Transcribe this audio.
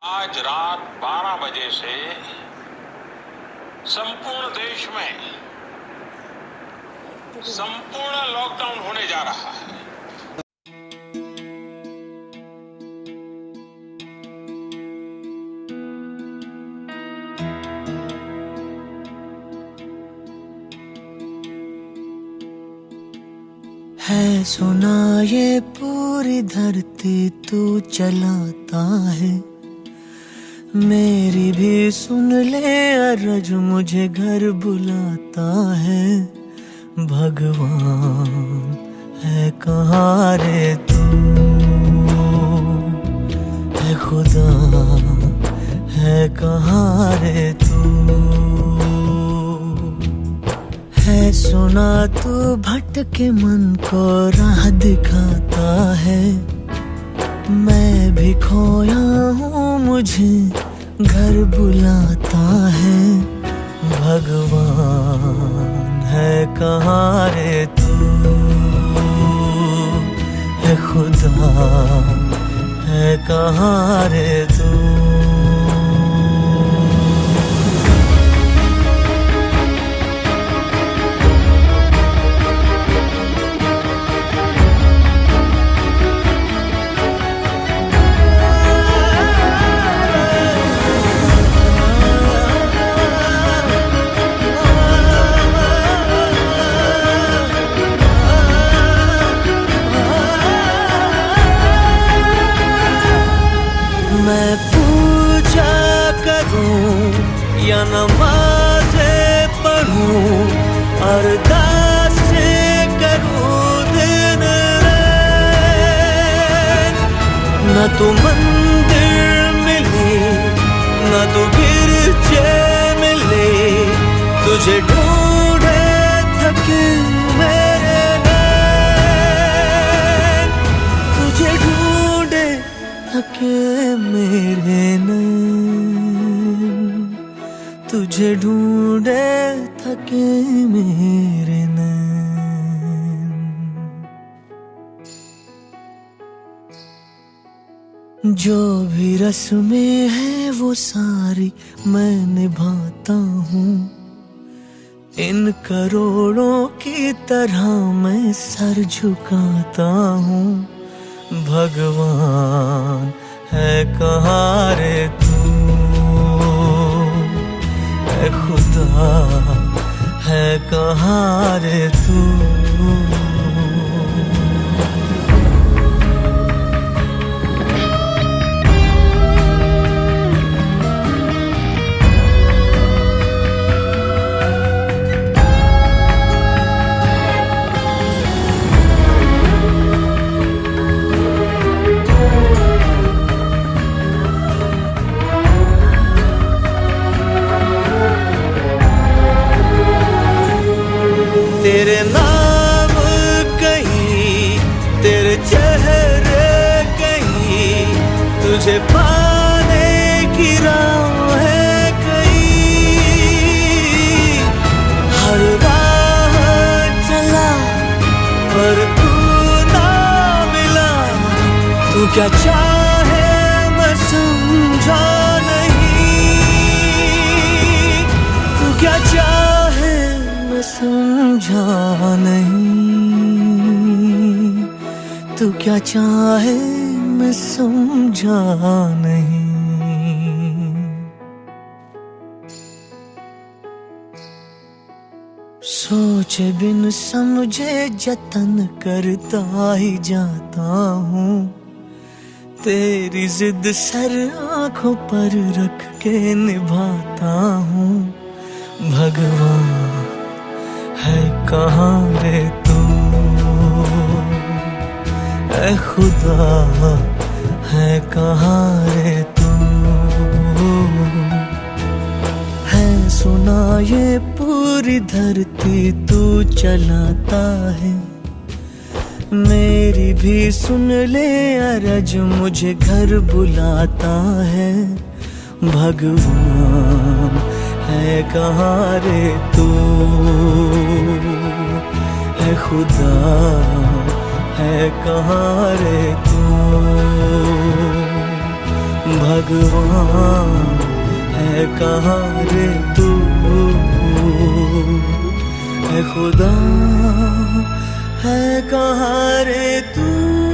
आज रात 12 बजे से संपूर्ण देश में संपूर्ण लॉकडाउन होने जा रहा है। है सुना ये पूरी धरती तू चलाता है, मेरी भी सुन ले अरज मुझे घर बुलाता है। भगवान है कहाँ रे तू, है खुदा है कहाँ रे तू। है सुना तू भटके मन को राह दिखाता है, मैं भी खोया हूँ मुझे घर बुलाता है। भगवान है कहाँ रे तू, है खुदा है कहाँ रे तू। मैं पूजा करूं या नमाज़ें पढ़ूं, अरदास करूं दिन रात, न तो मंदिर मिले न तो गिरजे मिले, तुझे ढूंढे थके मेरे नैन, तुझे ढूंढे थके मेरे नैन, तुझे ढूंढे थके मेरे नैन। जो भी रस्में हैं वो सारी मैं निभाता हूँ, इन करोड़ों की तरह मैं सर झुकाता हूँ। भगवान है कहाँ रे तू, है खुदा है कहाँ रे तू। तेरे नाम कहीं, तेरे चेहरे कहीं, तुझे पाने की राह है कहीं। हर राह चला पर तू ना मिला, तू क्या चाहे मैं समझा नहीं, तू क्या चाहे मैं समझा नहीं, तू क्या चाहे मैं समझा नहीं। सोचे बिन समझे जतन करता ही जाता हूँ, तेरी जिद सर आंखों पर रख के निभाता हूँ। भगवान है कहाँ रे तू, है खुदा है कहाँ रे तू। है सुना ये पूरी धरती तू चलाता है, मेरी भी सुन ले अरज मुझे घर बुलाता है। भगवान है कहाँ रे तू, है खुदा है कहाँ रे तू। भगवान है कहाँ रे तू, है खुदा है कहाँ रे तू।